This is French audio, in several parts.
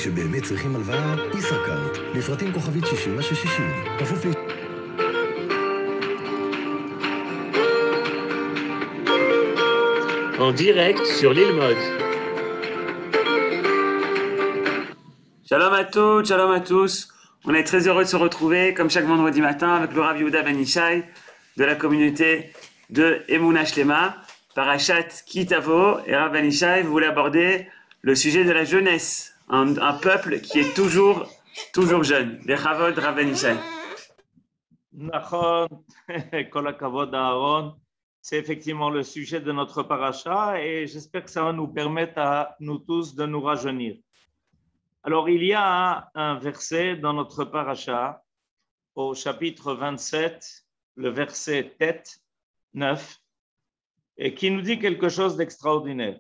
וכשבאמת צריכים הלוואה, ישראכרט. לפרטים כוכבית 6060. כפוף En direct sur l'île Mode. Shalom à toutes, shalom à tous. On est très heureux de se retrouver, comme chaque vendredi matin, avec le Rav Yehuda Ben Ishai de la communauté de Emunah Shlema, Parashat Ki Tavo. Et Rav Ben Ishai, vous voulez aborder le sujet de la jeunesse, un peuple qui est toujours jeune. Les Chavod, Rav Ben Ishai. Nachon, Kol HaKavod Aaron. C'est effectivement le sujet de notre paracha et j'espère que ça va nous permettre à nous tous de nous rajeunir. Alors, il y a un verset dans notre paracha, au chapitre 27, le verset tête 9, et qui nous dit quelque chose d'extraordinaire.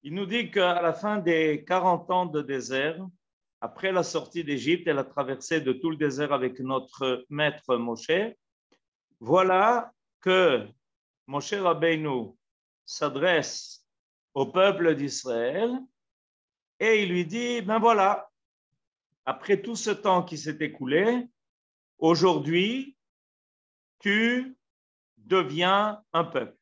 Il nous dit qu'à la fin des 40 ans de désert, après la sortie d'Égypte et la traversée de tout le désert avec notre maître Moshe, voilà que Moshe Rabbeinu s'adresse au peuple d'Israël et il lui dit, ben voilà, après tout ce temps qui s'est écoulé, aujourd'hui, tu deviens un peuple.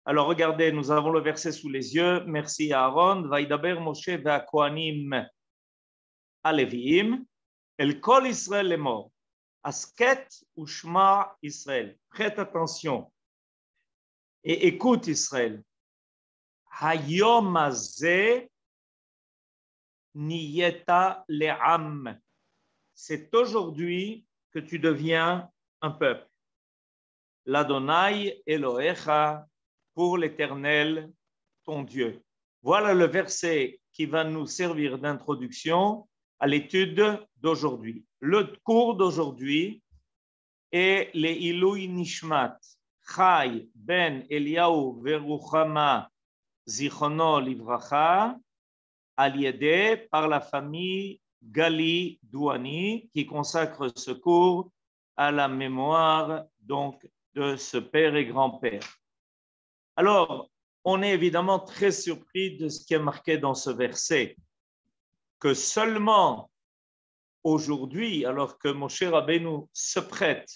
Alors regardez, nous avons le verset sous les yeux. Merci à Aaron. Vaidaber Moshe ve'akohanim aleviim el kol Israël lemor. Asket ushma Israël. Prête attention et écoute Israël. Hayom hazeh niyeta le'am. C'est aujourd'hui que tu deviens un peuple. L'Adonai Elohecha, pour l'Éternel, ton Dieu. Voilà le verset qui va nous servir d'introduction à l'étude d'aujourd'hui. Le cours d'aujourd'hui est les Ilui Nishmat, Chai ben Eliyahu veruchama zichrono livracha, aliédé par la famille Gali Douani, qui consacre ce cours à la mémoire donc de ce père et grand-père. Alors, on est évidemment très surpris de ce qui est marqué dans ce verset, que seulement aujourd'hui, alors que Moshe Rabbeinu se prête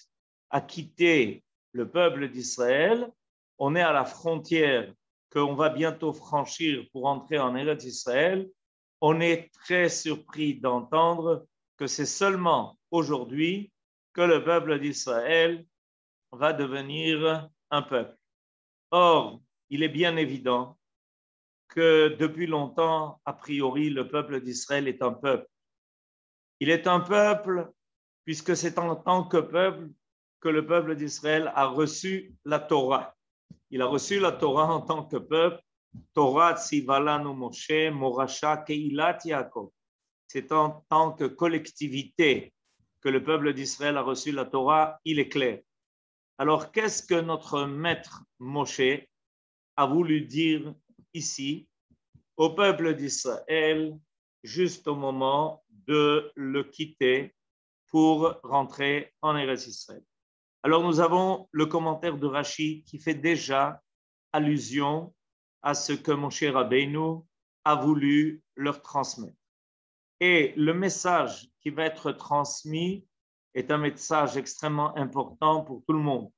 à quitter le peuple d'Israël, on est à la frontière qu'on va bientôt franchir pour entrer en Eretz Israël, on est très surpris d'entendre que c'est seulement aujourd'hui que le peuple d'Israël va devenir un peuple. Or, il est bien évident que depuis longtemps, a priori, le peuple d'Israël est un peuple. Il est un peuple puisque c'est en tant que peuple que le peuple d'Israël a reçu la Torah. Il a reçu la Torah en tant que peuple. Torah tzivalanu Moshe morasha keilat Yaakov. C'est en tant que collectivité que le peuple d'Israël a reçu la Torah. Il est clair. Alors, qu'est-ce que notre maître Moshe a voulu dire ici au peuple d'Israël juste au moment de le quitter pour rentrer en Eretz Israël? Alors, nous avons le commentaire de Rashi qui fait déjà allusion à ce que Moshe Rabbeinu a voulu leur transmettre. Et le message qui va être transmis est un message extrêmement important pour tout le monde,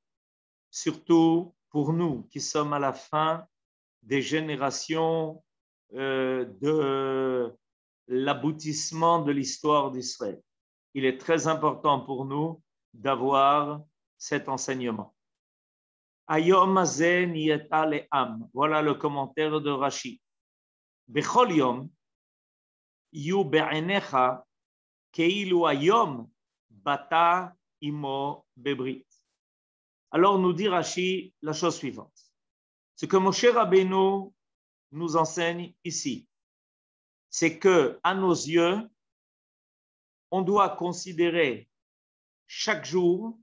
surtout pour nous qui sommes à la fin des générations de l'aboutissement de l'histoire d'Israël. Il est très important pour nous d'avoir cet enseignement. Ayom hazeh niyeta le'am. Voilà le commentaire de Rashi. Bechol yom yu be'enecha keilu hayom bata imo bebrit. Alors nous dit Rashi la chose suivante. Ce que Moshe Rabbeinu nous enseigne ici, c'est que à nos yeux, on doit considérer chaque jour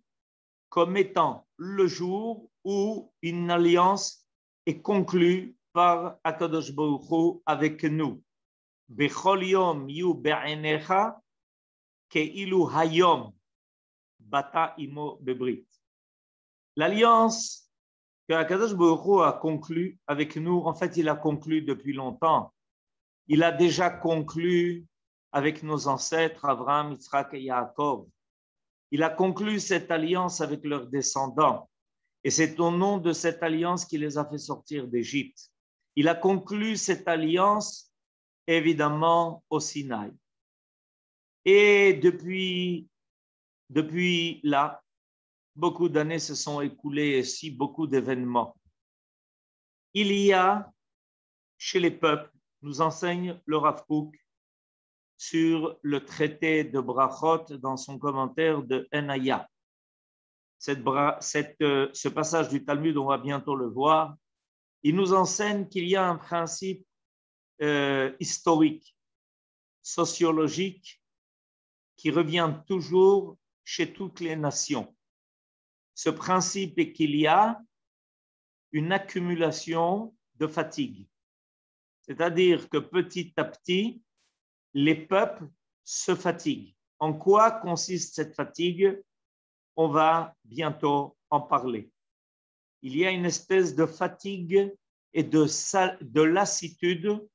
comme étant le jour où une alliance est conclue par Akadosh Baruch Hu avec nous. Bechol yom yu be'enecha keilu hayom bata imo bebrit. L'alliance que Akadosh Baruch Hu a conclue avec nous, en fait, il a conclu depuis longtemps. il a déjà conclu avec nos ancêtres, Abraham, Yitzhak et Yaakov. Il a conclu cette alliance avec leurs descendants. Et c'est au nom de cette alliance qu'il les a fait sortir d'Égypte. Il a conclu cette alliance, évidemment, au Sinaï. Et depuis là, beaucoup d'années se sont écoulées et si beaucoup d'événements. Il y a, chez les peuples, nous enseigne le Rav Kook sur le traité de Brachot dans son commentaire de Enaya. Ce passage du Talmud, on va bientôt le voir, il nous enseigne qu'il y a un principe historique, sociologique, qui revient toujours chez toutes les nations. Ce principe est qu'il y a une accumulation de fatigue. C'est-à-dire que petit à petit, les peuples se fatiguent. En quoi consiste cette fatigue? On va bientôt en parler. Il y a une espèce de fatigue et de lassitude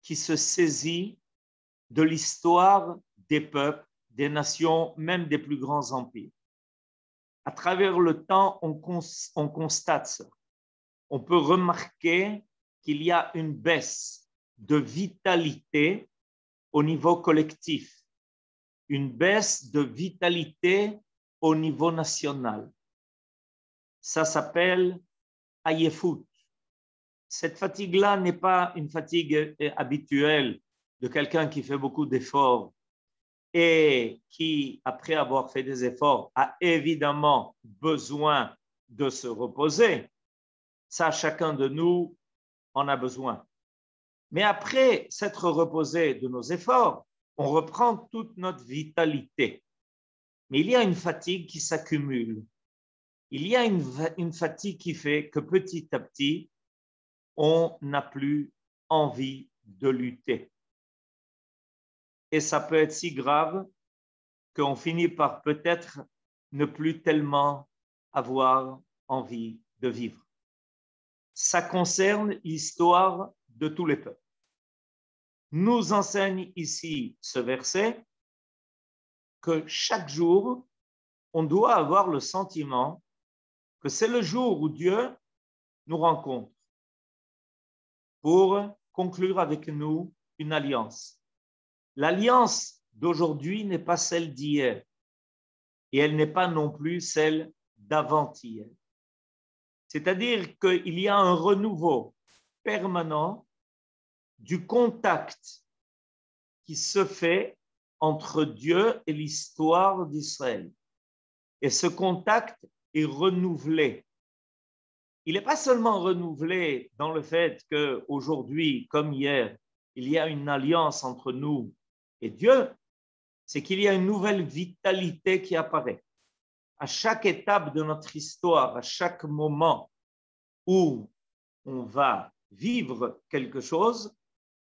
qui se saisit de l'histoire des peuples, des nations, même des plus grands empires. À travers le temps, on constate ça. On peut remarquer qu'il y a une baisse de vitalité au niveau collectif, une baisse de vitalité au niveau national. Ça s'appelle ayefut. Cette fatigue-là n'est pas une fatigue habituelle de quelqu'un qui fait beaucoup d'efforts et qui, après avoir fait des efforts, a évidemment besoin de se reposer. Ça, chacun de nous en a besoin. Mais après s'être reposé de nos efforts, on reprend toute notre vitalité. Mais il y a une fatigue qui s'accumule. Il y a une fatigue qui fait que petit à petit, on n'a plus envie de lutter. Et ça peut être si grave qu'on finit par peut-être ne plus tellement avoir envie de vivre. Ça concerne l'histoire de tous les peuples. Nous enseigne ici ce verset que chaque jour, on doit avoir le sentiment que c'est le jour où Dieu nous rencontre pour conclure avec nous une alliance. L'alliance d'aujourd'hui n'est pas celle d'hier et elle n'est pas non plus celle d'avant-hier. C'est-à-dire qu'il y a un renouveau permanent du contact qui se fait entre Dieu et l'histoire d'Israël. Et ce contact est renouvelé. Il n'est pas seulement renouvelé dans le fait qu'aujourd'hui, comme hier, il y a une alliance entre nous et Dieu, c'est qu'il y a une nouvelle vitalité qui apparaît. À chaque étape de notre histoire, à chaque moment où on va vivre quelque chose,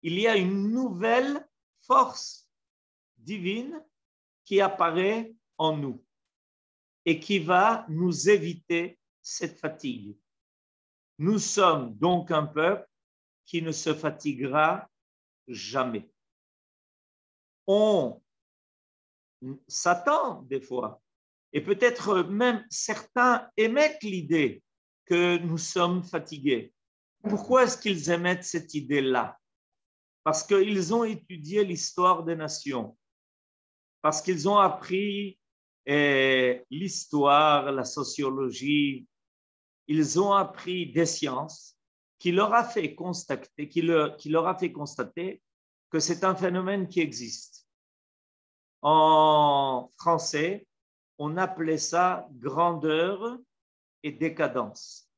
il y a une nouvelle force divine qui apparaît en nous et qui va nous éviter cette fatigue. Nous sommes donc un peuple qui ne se fatiguera jamais. On s'attend des fois, et peut-être même certains émettent l'idée que nous sommes fatigués. Pourquoi est-ce qu'ils émettent cette idée-là? Parce qu'ils ont étudié l'histoire des nations, parce qu'ils ont appris l'histoire, la sociologie, ils ont appris des sciences qui leur a fait constater que c'est un phénomène qui existe. En français, on appelait ça grandeur et décadence.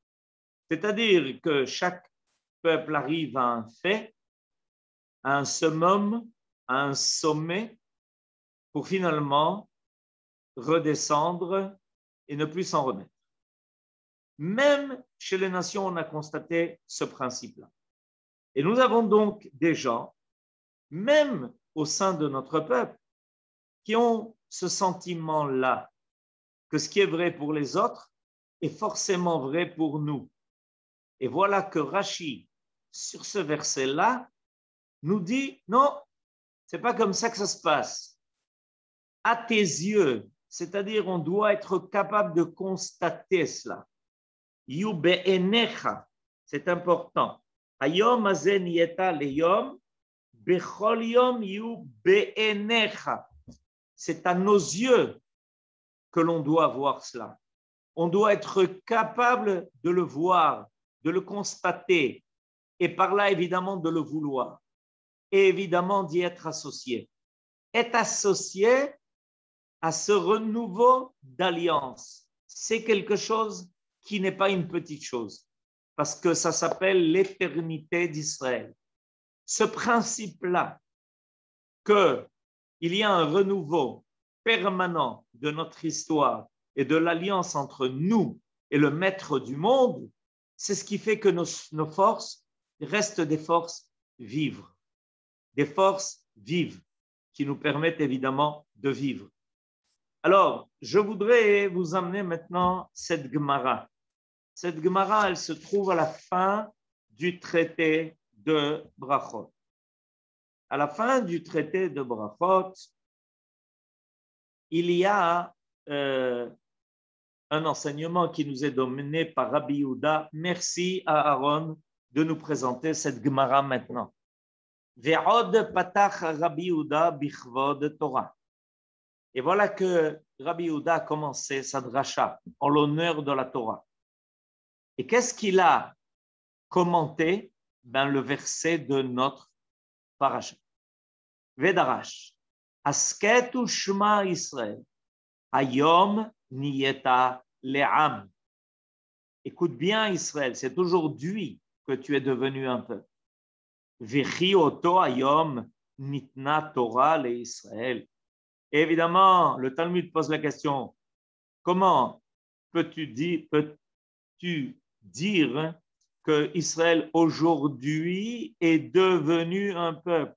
C'est-à-dire que chaque peuple arrive à un fait, à un summum, à un sommet, pour finalement redescendre et ne plus s'en remettre. Même chez les nations, on a constaté ce principe-là. Et nous avons donc des gens, même au sein de notre peuple, qui ont ce sentiment-là, que ce qui est vrai pour les autres est forcément vrai pour nous. Et voilà que Rashi, sur ce verset-là, nous dit non, c'est pas comme ça que ça se passe. À tes yeux, c'est-à-dire on doit être capable de constater cela. Yu be'enecha, c'est important. Hayom haze niyeta leyom, bechol yom yu be'enecha. C'est à nos yeux que l'on doit voir cela. On doit être capable de le voir, de le constater, et par là, évidemment, de le vouloir, et évidemment d'y être associé. Être associé à ce renouveau d'alliance, c'est quelque chose qui n'est pas une petite chose, parce que ça s'appelle l'éternité d'Israël. Ce principe-là, qu'il y a un renouveau permanent de notre histoire et de l'alliance entre nous et le maître du monde, c'est ce qui fait que nos forces restent des forces vives, qui nous permettent évidemment de vivre. Alors, je voudrais vous amener maintenant cette Gemara. Cette Gemara, elle se trouve à la fin du traité de Brachot. À la fin du traité de Brachot, il y a un enseignement qui nous est donné par Rabbi Yehuda. Merci à Aaron de nous présenter cette Gemara maintenant. Ve'od patach Rabbi Yehuda bichvod Torah. Et voilà que Rabbi Yehuda a commencé sa dracha en l'honneur de la Torah. Et qu'est-ce qu'il a commenté? Le verset de notre parasha. Vedarash. Asket u'shma Israël. Hayom niyeta le'am. Écoute bien Israël, c'est aujourd'hui que tu es devenu un peuple. Vechi oto hayom nitna Torah le Israël. Évidemment, le Talmud pose la question, comment peux-tu dire que Israël aujourd'hui est devenu un peuple,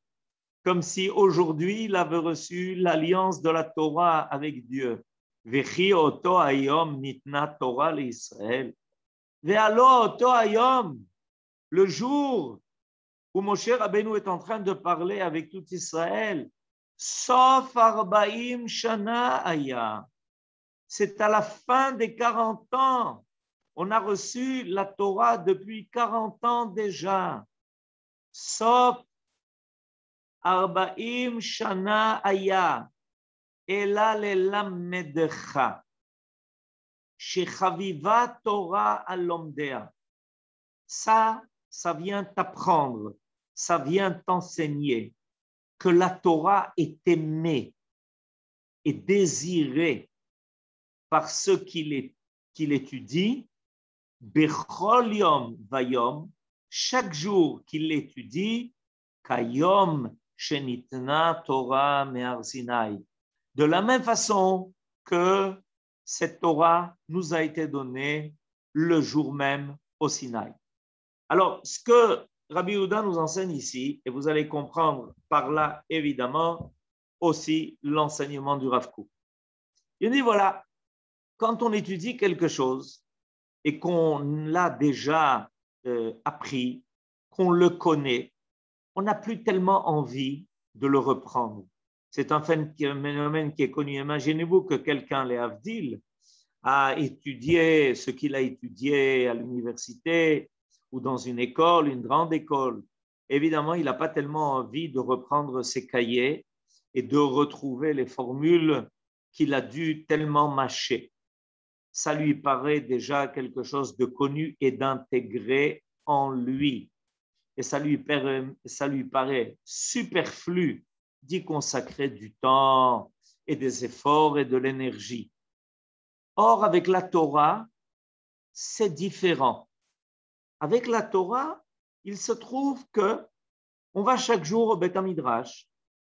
comme si aujourd'hui il avait reçu l'alliance de la Torah avec Dieu. Vechi oto hayom nitna Torah le Israël. Ve'alo oto hayom, le jour où Moshe Rabbeinu est en train de parler avec tout Israël, sauf Arbaïm Shana Aya. C'est à la fin des 40 ans. On a reçu la Torah depuis 40 ans déjà. Sauf Arbaïm Shana Aya. Ela lelamedcha. Shechaviva Torah alomdea. Ça vient t'apprendre, ça vient t'enseigner que la Torah est aimée et désirée par ceux qui l'étudient, Bechol yom vayom, chaque jour qu'il l'étudie, Kayom shenitna Torah me'ar Sinai. De la même façon que cette Torah nous a été donnée le jour même au Sinaï. Alors, ce que Rabbi Yehuda nous enseigne ici, et vous allez comprendre par là, évidemment, aussi l'enseignement du Rav Kook. Il dit, voilà, quand on étudie quelque chose et qu'on l'a déjà appris, qu'on le connaît, on n'a plus tellement envie de le reprendre. C'est un phénomène qui est connu. Imaginez-vous que quelqu'un, les Havdil, a étudié ce qu'il a étudié à l'université, ou dans une école, une grande école. Évidemment, il n'a pas tellement envie de reprendre ses cahiers et de retrouver les formules qu'il a dû tellement mâcher. Ça lui paraît déjà quelque chose de connu et d'intégré en lui. Et ça lui paraît superflu d'y consacrer du temps et des efforts et de l'énergie. Or, avec la Torah, c'est différent. Avec la Torah, il se trouve que on va chaque jour au Beth Midrash,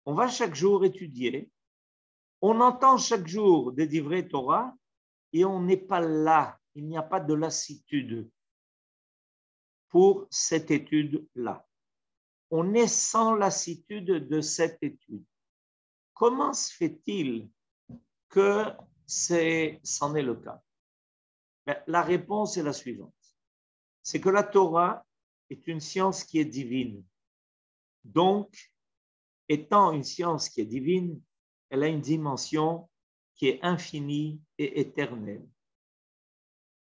on va chaque jour étudier, on entend chaque jour des divrei Torah et on n'est pas là, il n'y a pas de lassitude pour cette étude-là. On est sans lassitude de cette étude. Comment se fait-il que c'en est le cas? La réponse est la suivante. C'est que la Torah est une science qui est divine. Donc, étant une science qui est divine, elle a une dimension qui est infinie et éternelle.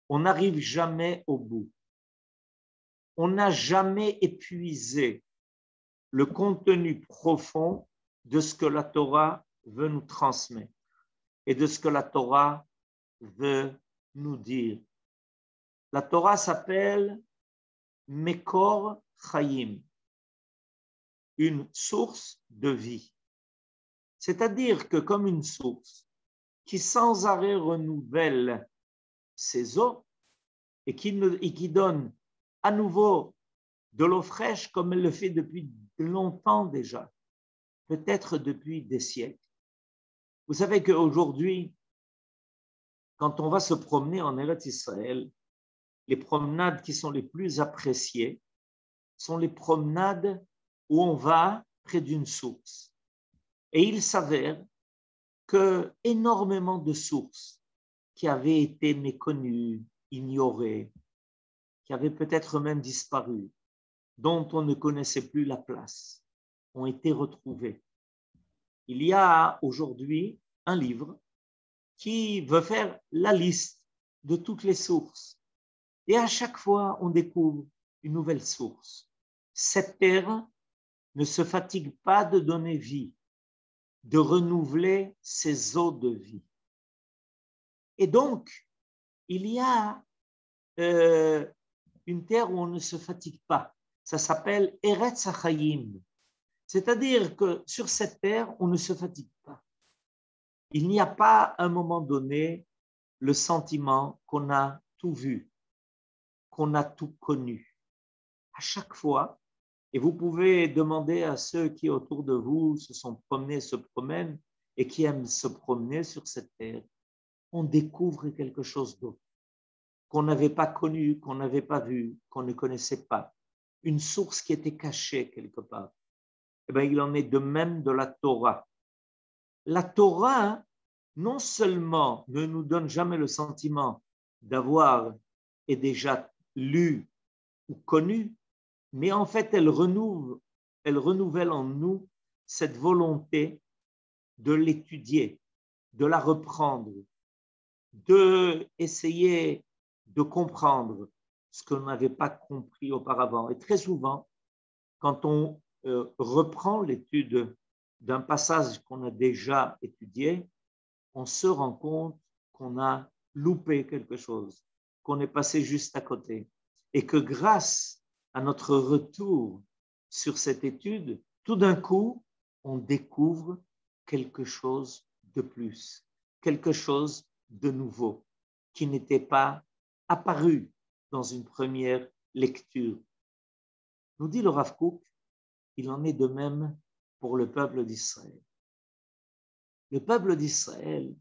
On n'arrive jamais au bout. On n'a jamais épuisé le contenu profond de ce que la Torah veut nous transmettre et de ce que la Torah veut nous dire. La Torah s'appelle Mekor Chaim, une source de vie. C'est-à-dire que comme une source qui sans arrêt renouvelle ses eaux et qui donne à nouveau de l'eau fraîche comme elle le fait depuis longtemps déjà, peut-être depuis des siècles. Vous savez qu'aujourd'hui, quand on va se promener en Eretz Israël, les promenades qui sont les plus appréciées sont les promenades où on va près d'une source. Et il s'avère que énormément de sources qui avaient été méconnues, ignorées, qui avaient peut-être même disparu, dont on ne connaissait plus la place, ont été retrouvées. Il y a aujourd'hui un livre qui veut faire la liste de toutes les sources. Et à chaque fois, on découvre une nouvelle source. Cette terre ne se fatigue pas de donner vie, de renouveler ses eaux de vie. Et donc, il y a une terre où on ne se fatigue pas. Ça s'appelle Eretz HaChaim. C'est-à-dire que sur cette terre, on ne se fatigue pas. Il n'y a pas à un moment donné le sentiment qu'on a tout vu, qu'on a tout connu. À chaque fois, et vous pouvez demander à ceux qui autour de vous se sont promenés, se promènent et qui aiment se promener sur cette terre, on découvre quelque chose d'autre qu'on n'avait pas connu, qu'on n'avait pas vu, qu'on ne connaissait pas. Une source qui était cachée quelque part. Eh bien, il en est de même de la Torah. La Torah, non seulement ne nous donne jamais le sentiment d'avoir et déjà lu ou connu, mais en fait, elle renouvelle en nous cette volonté de l'étudier, de la reprendre, d'essayer de comprendre ce qu'on n'avait pas compris auparavant. Et très souvent, quand on reprend l'étude d'un passage qu'on a déjà étudié, on se rend compte qu'on a loupé quelque chose, qu'on est passé juste à côté. Et que grâce à notre retour sur cette étude, tout d'un coup, on découvre quelque chose de plus, quelque chose de nouveau, qui n'était pas apparu dans une première lecture. Nous dit le Rav Kook, il en est de même pour le peuple d'Israël. Le peuple d'Israël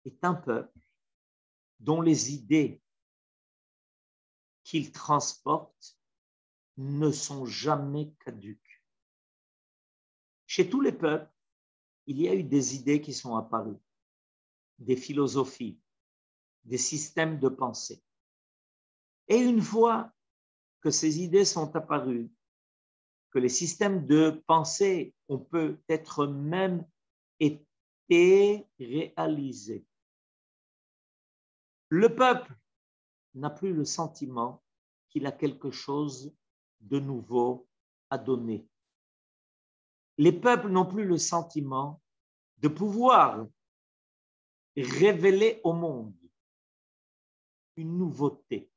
est un peuple dont les idées qu'il transporte ne sont jamais caduques. Chez tous les peuples, il y a eu des idées qui sont apparues, des philosophies, des systèmes de pensée. Et une fois que ces idées sont apparues, que les systèmes de pensée ont peut-être même été réalisés, le peuple n'a plus le sentiment qu'il a quelque chose de nouveau à donner. Les peuples n'ont plus le sentiment de pouvoir révéler au monde une nouveauté.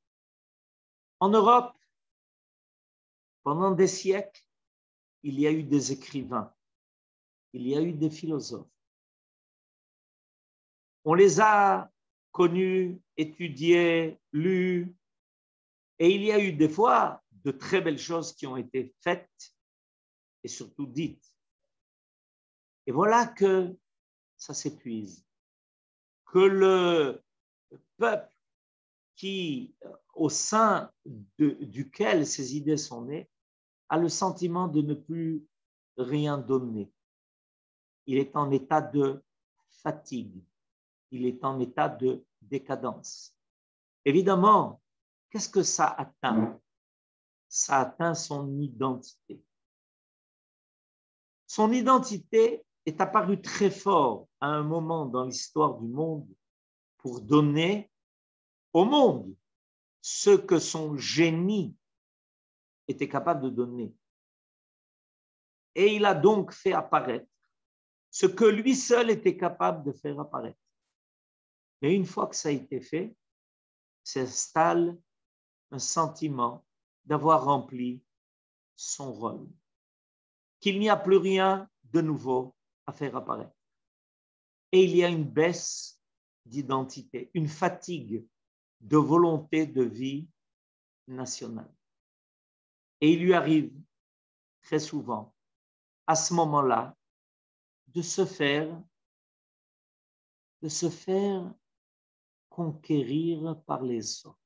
En Europe, pendant des siècles, il y a eu des écrivains, il y a eu des philosophes. On les a connus, étudiés, lus, et il y a eu des fois de très belles choses qui ont été faites et surtout dites. Et voilà que ça s'épuise, que le peuple qui, au sein duquel ces idées sont nées, a le sentiment de ne plus rien donner. Il est en état de fatigue, il est en état de décadence. Évidemment, qu'est-ce que ça atteint? Ça atteint son identité. Son identité est apparue très fort à un moment dans l'histoire du monde pour donner au monde ce que son génie était capable de donner. Et il a donc fait apparaître ce que lui seul était capable de faire apparaître. Mais une fois que ça a été fait, s'installe un sentiment d'avoir rempli son rôle, qu'il n'y a plus rien de nouveau à faire apparaître. Et il y a une baisse d'identité, une fatigue de volonté de vie nationale. Et il lui arrive très souvent, à ce moment-là, de se faire conquérir par les autres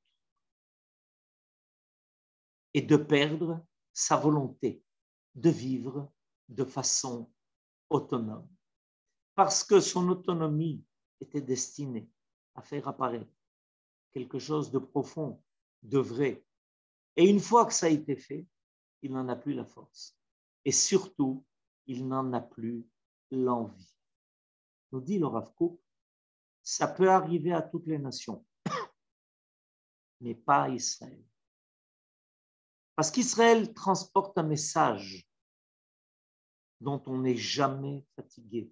et de perdre sa volonté de vivre de façon autonome. Parce que son autonomie était destinée à faire apparaître quelque chose de profond, de vrai. Et une fois que ça a été fait, il n'en a plus la force. Et surtout, il n'en a plus l'envie. Nous dit le Rav Kook, ça peut arriver à toutes les nations, mais pas à Israël. Parce qu'Israël transporte un message dont on n'est jamais fatigué.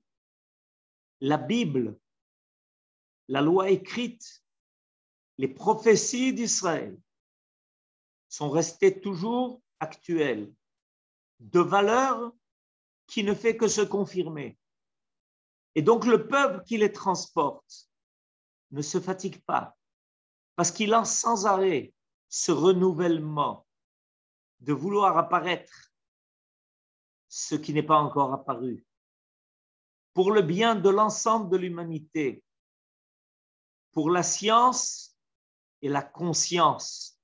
La Bible, la loi écrite, les prophéties d'Israël sont restées toujours actuelles, de valeur qui ne fait que se confirmer. Et donc le peuple qui les transporte ne se fatigue pas, parce qu'il a sans arrêt ce renouvellement de vouloir apparaître ce qui n'est pas encore apparu, pour le bien de l'ensemble de l'humanité, pour la science et la conscience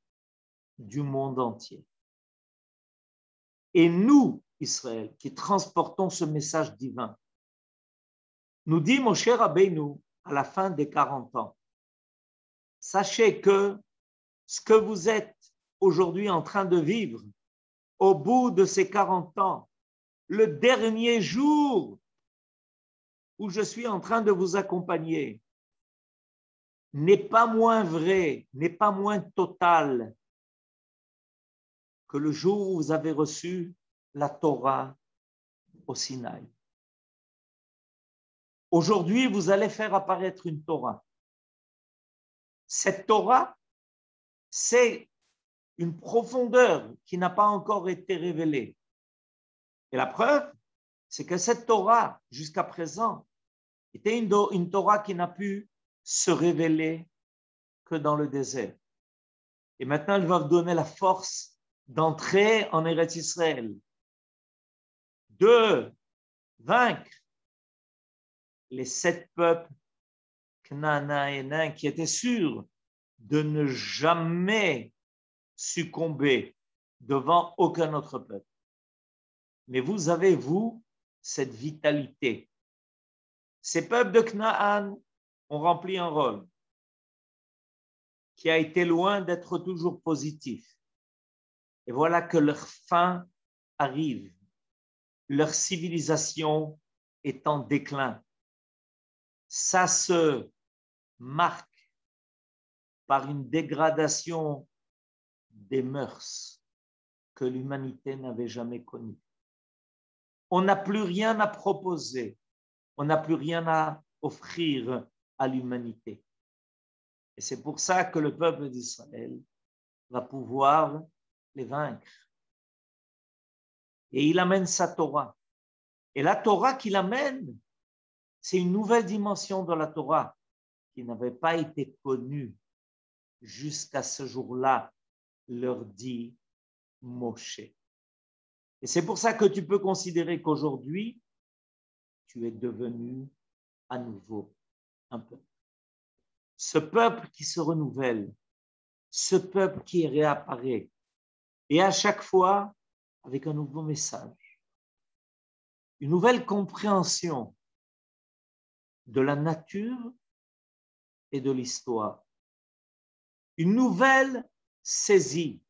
du monde entier. Et nous, Israël, qui transportons ce message divin, nous dit Moshe Rabbeinu à la fin des 40 ans, sachez que ce que vous êtes aujourd'hui en train de vivre, au bout de ces 40 ans, le dernier jour où je suis en train de vous accompagner, n'est pas moins vrai, n'est pas moins total que le jour où vous avez reçu la Torah au Sinaï. Aujourd'hui, vous allez faire apparaître une Torah. Cette Torah, c'est une profondeur qui n'a pas encore été révélée. Et la preuve, c'est que cette Torah, jusqu'à présent, était une Torah qui n'a pu se révéler que dans le désert. Et maintenant, elle va vous donner la force d'entrer en Eretz Israël, de vaincre les 7 peuples cananéens qui étaient sûrs de ne jamais succomber devant aucun autre peuple. Mais vous avez, vous, cette vitalité. Ces peuples de Canaan ont rempli un rôle qui a été loin d'être toujours positif. Et voilà que leur fin arrive. Leur civilisation est en déclin. Ça se marque par une dégradation des mœurs que l'humanité n'avait jamais connues. On n'a plus rien à proposer, on n'a plus rien à offrir à l'humanité. Et c'est pour ça que le peuple d'Israël va pouvoir les vaincre. Et il amène sa Torah. Et la Torah qu'il amène, c'est une nouvelle dimension de la Torah qui n'avait pas été connue jusqu'à ce jour-là, leur dit Moshe. Et c'est pour ça que tu peux considérer qu'aujourd'hui, tu es devenu à nouveau un peuple. Ce peuple qui se renouvelle, ce peuple qui réapparaît, et à chaque fois avec un nouveau message, une nouvelle compréhension de la nature et de l'histoire, une nouvelle saisie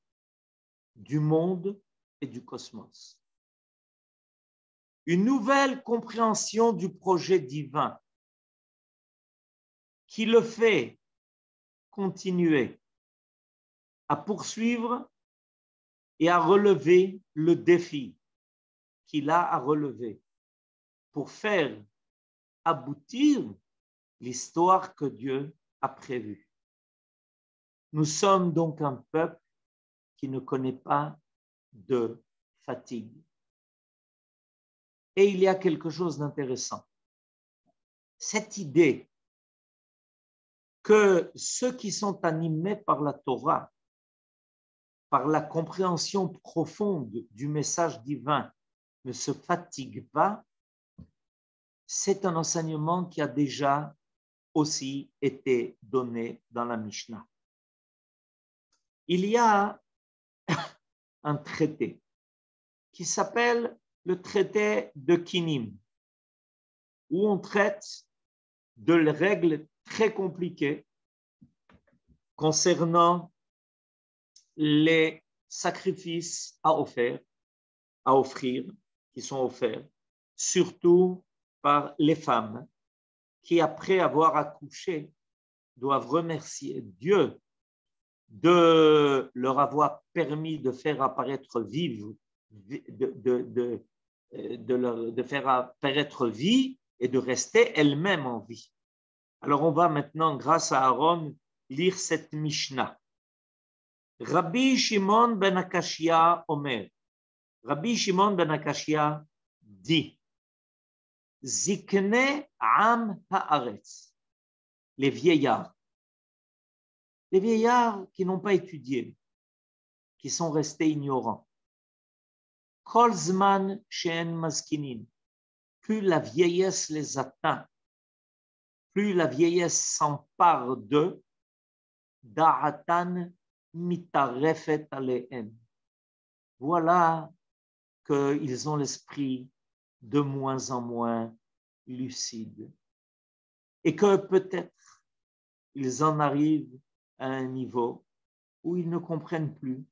du monde et du cosmos. une nouvelle compréhension du projet divin qui le fait continuer à poursuivre et à relever le défi qu'il a à relever pour faire aboutir l'histoire que Dieu a prévue. Nous sommes donc un peuple qui ne connaît pas de fatigue. Et il y a quelque chose d'intéressant. Cette idée que ceux qui sont animés par la Torah, par la compréhension profonde du message divin, ne se fatiguent pas, c'est un enseignement qui a déjà aussi été donné dans la Mishnah. Il y a un traité qui s'appelle le traité de Kinim, où on traite de règles très compliquées concernant les sacrifices à offrir, qui sont offerts, surtout par les femmes qui, après avoir accouché, doivent remercier Dieu de leur avoir permis de faire apparaître de faire apparaître vie et de rester elles-mêmes en vie. Alors on va maintenant, grâce à Aaron, lire cette Mishnah. Rabbi Shimon ben Akashia Omer. Rabbi Shimon ben Akashia dit Zikne Am Haaretz, les vieillards qui n'ont pas étudié, qui sont restés ignorants. Kol zman she'en maskinin, plus la vieillesse les atteint, plus la vieillesse s'empare d'eux, da'atan mitarefet alehem. Voilà qu'ils ont l'esprit de moins en moins lucide et que peut-être ils en arrivent à un niveau où ils ne comprennent plus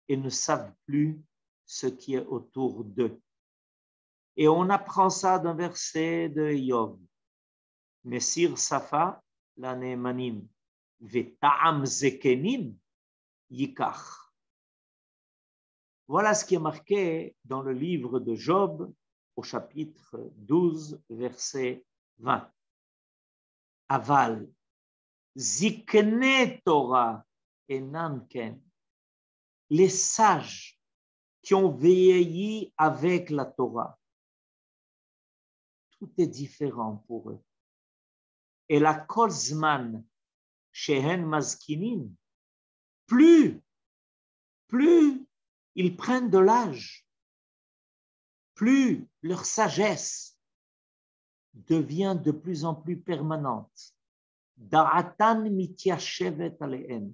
et ne savent plus ce qui est autour d'eux. Et on apprend ça d'un verset de Yov. Messir Safa, la Neemanim, Veta'am Zekenim, Yikach. Voilà ce qui est marqué dans le livre de Job, au chapitre 12, verset 20. Aval, Zikne Torah et Nanken, les sages qui ont vieilli avec la Torah, tout est différent pour eux. Et la Kolzman, Shehen Mazkinin, plus ils prennent de l'âge, plus leur sagesse devient de plus en plus permanente. Da'atan mityashevet alehem.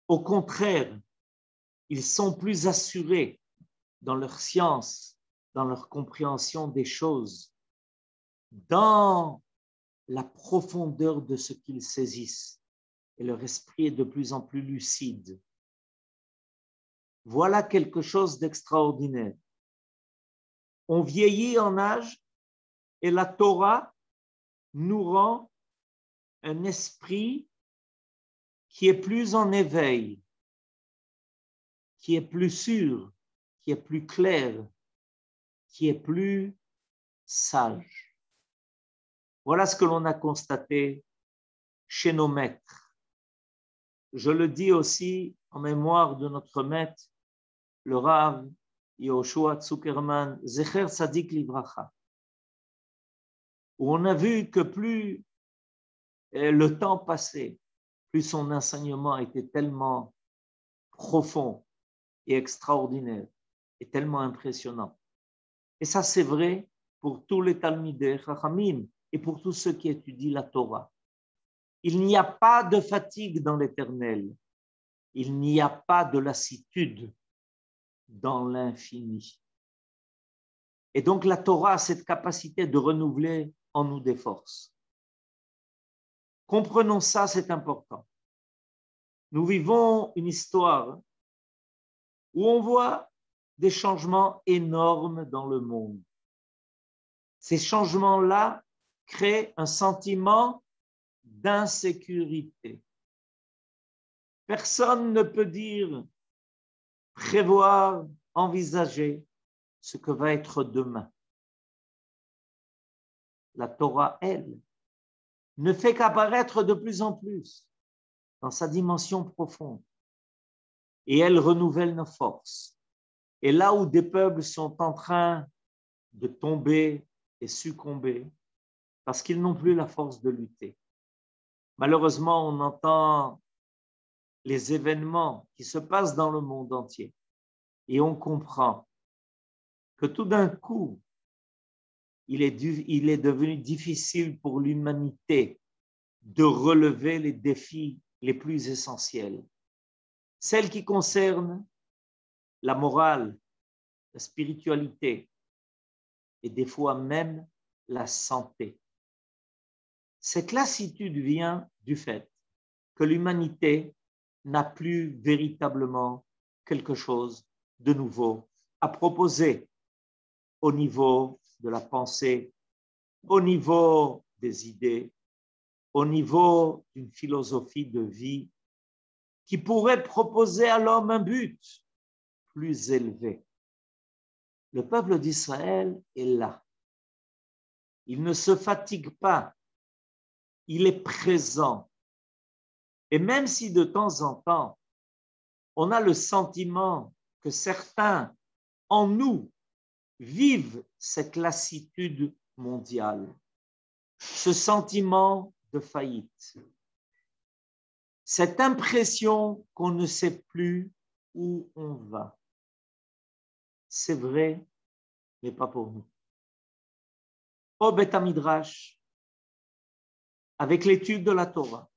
Au contraire, ils sont plus assurés dans leur science, dans leur compréhension des choses, dans la profondeur de ce qu'ils saisissent. Et leur esprit est de plus en plus lucide. Voilà quelque chose d'extraordinaire. On vieillit en âge et la Torah nous rend un esprit qui est plus en éveil, qui est plus sûr, qui est plus clair, qui est plus sage. Voilà ce que l'on a constaté chez nos maîtres. Je le dis aussi en mémoire de notre maître, le Rav Yehoshua Zuckerman, Zecher Tzadik Livracha, où on a vu que plus le temps passait, plus son enseignement était tellement profond et extraordinaire et tellement impressionnant. Et ça, c'est vrai pour tous les Talmidei Chachamim et pour tous ceux qui étudient la Torah. Il n'y a pas de fatigue dans l'Éternel. Il n'y a pas de lassitude dans l'infini. Et donc la Torah a cette capacité de renouveler en nous des forces. Comprenons ça, c'est important. Nous vivons une histoire où on voit des changements énormes dans le monde. Ces changements-là créent un sentiment d'insécurité. Personne ne peut dire, prévoir, envisager ce que va être demain. La Torah, elle, ne fait qu'apparaître de plus en plus dans sa dimension profonde. Et elle renouvelle nos forces. Et là où des peuples sont en train de tomber et succomber, parce qu'ils n'ont plus la force de lutter. Malheureusement, on entend les événements qui se passent dans le monde entier et on comprend que tout d'un coup, il est devenu difficile pour l'humanité de relever les défis les plus essentiels. Celles qui concernent la morale, la spiritualité et des fois même la santé. Cette lassitude vient du fait que l'humanité n'a plus véritablement quelque chose de nouveau à proposer au niveau de la pensée, au niveau des idées, au niveau d'une philosophie de vie qui pourrait proposer à l'homme un but plus élevé. Le peuple d'Israël est là. Il ne se fatigue pas. Il est présent. Et même si de temps en temps, on a le sentiment que certains en nous vivent cette lassitude mondiale, ce sentiment de faillite, cette impression qu'on ne sait plus où on va. C'est vrai, mais pas pour nous. Au Beth Midrash, avec l'étude de la Torah,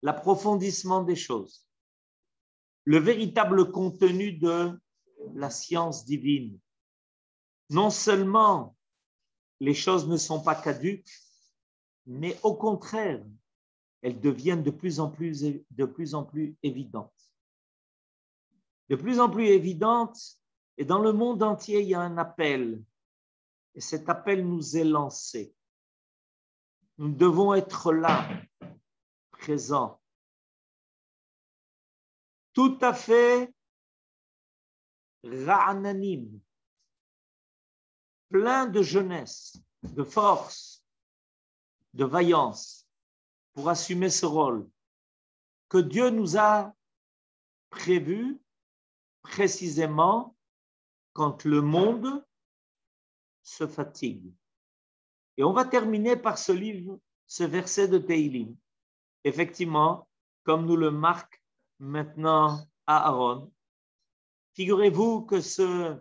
l'approfondissement des choses, le véritable contenu de la science divine. Non seulement les choses ne sont pas caduques, mais au contraire, elles deviennent de plus en plus évidentes. De plus en plus évidentes, et dans le monde entier, il y a un appel, et cet appel nous est lancé. Nous devons être là, présents, tout à fait ra'ananim, plein de jeunesse, de force, de vaillance pour assumer ce rôle que Dieu nous a prévu précisément quand le monde se fatigue. Et on va terminer par ce livre, ce verset de Teilim. Effectivement, comme nous le marque maintenant Aaron, figurez-vous que ce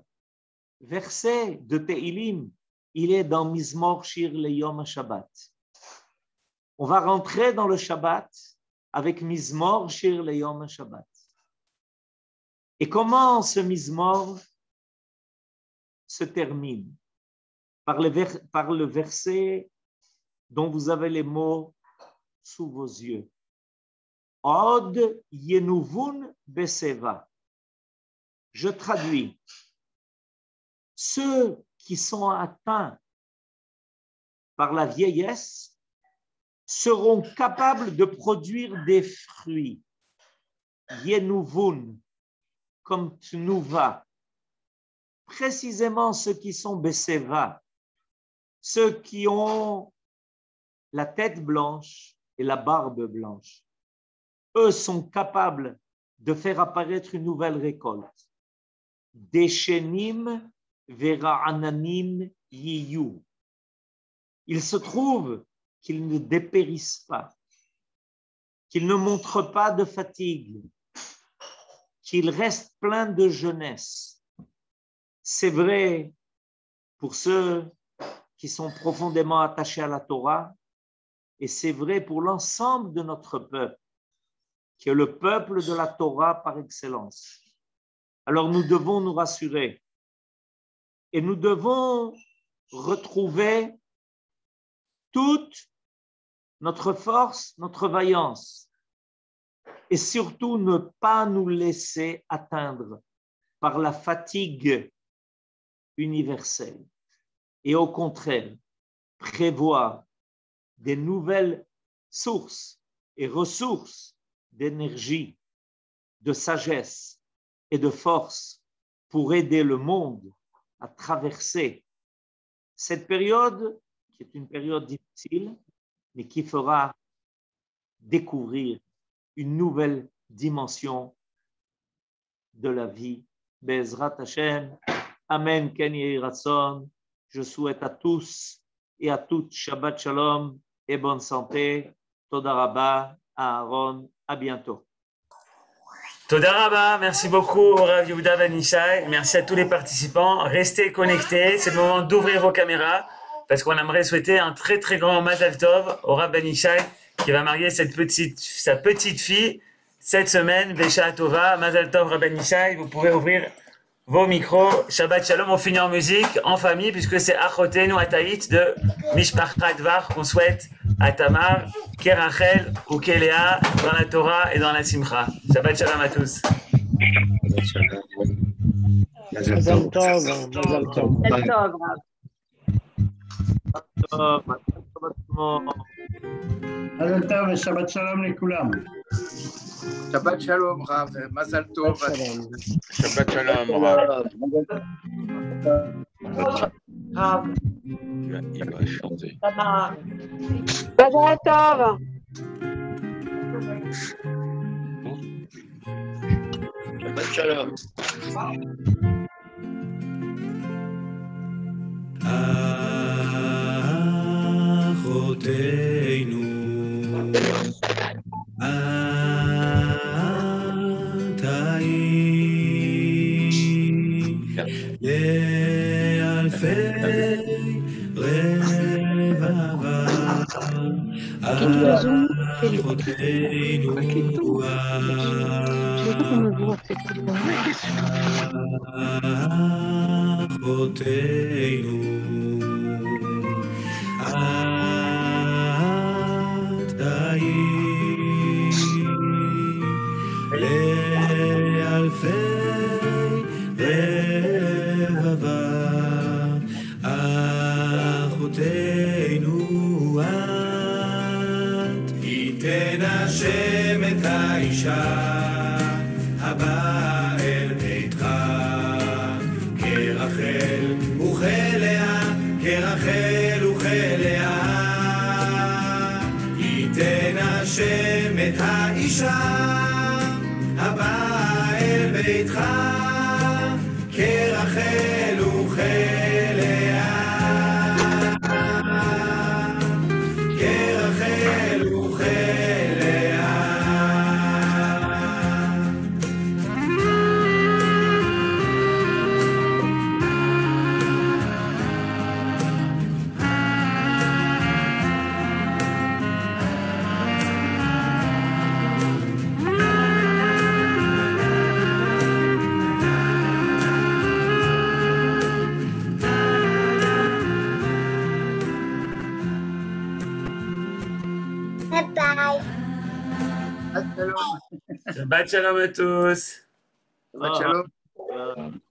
verset de Teilim, il est dans Mizmor Shir Leyom HaShabbat. On va rentrer dans le Shabbat avec Mizmor Shir Leyom HaShabbat. Et comment ce Mizmor se termine? Par le verset dont vous avez les mots sous vos yeux. Od yenuvun beseva. Je traduis. Ceux qui sont atteints par la vieillesse seront capables de produire des fruits. Yenuvun, comme tnuva. Précisément ceux qui sont beseva, ceux qui ont la tête blanche et la barbe blanche. Eux sont capables de faire apparaître une nouvelle récolte. Deshenim vera'ananim yiyu. Il se trouve qu'ils ne dépérissent pas, qu'ils ne montrent pas de fatigue, qu'ils restent pleins de jeunesse. C'est vrai pour ceux qui sont profondément attachés à la Torah, et c'est vrai pour l'ensemble de notre peuple, qui est le peuple de la Torah par excellence. Alors nous devons nous rassurer et nous devons retrouver toute notre force, notre vaillance et surtout ne pas nous laisser atteindre par la fatigue universelle et au contraire prévoir des nouvelles sources et ressources d'énergie, de sagesse et de force pour aider le monde à traverser cette période qui est une période difficile, mais qui fera découvrir une nouvelle dimension de la vie. Be'ezrat Hashem. Amen. Ken Yehi Ratzon. Je souhaite à tous et à toutes Shabbat Shalom et bonne santé. Toda Rabba, Aaron. À bientôt. Toda Rabba, merci beaucoup Rav Yehuda Ben Ishai, merci à tous les participants, restez connectés, c'est le moment d'ouvrir vos caméras parce qu'on aimerait souhaiter un très très grand Mazal Tov au Rav Ben Ishai qui va marier sa petite fille cette semaine, Besha Tova, Mazal Tov Rav Ben Ishai, vous pouvez ouvrir vos micros, Shabbat Shalom, on finit en musique, en famille puisque c'est Achotenu Ataït de Mishpachat Dvar qu'on souhaite à Tamar, Kerachel ou Kéléa dans la Torah et dans la Simcha. Shabbat Shalom à tous. Mazal Tov. Mazal Tov. Mazal Tov et Shabbat Shalom לכולם. Shabbat Shalom, Rav. Mazal Tov. Shabbat Shalom, Rav. Il va chanter. Mazal Tov. Shabbat Shalom. אחותינו את היית לאלפי רבבה אחותינו אחותינו לאלפי רבבה אחותינו את ייתן השם את האישה הבאה אל ביתך כרחל וכלאה כרחל וכלאה ייתן השם את האישה הבאה אל ביתך כרחל וכלאה כרחל וכלאה Shabbat Shalom à tous. Shabbat Shalom.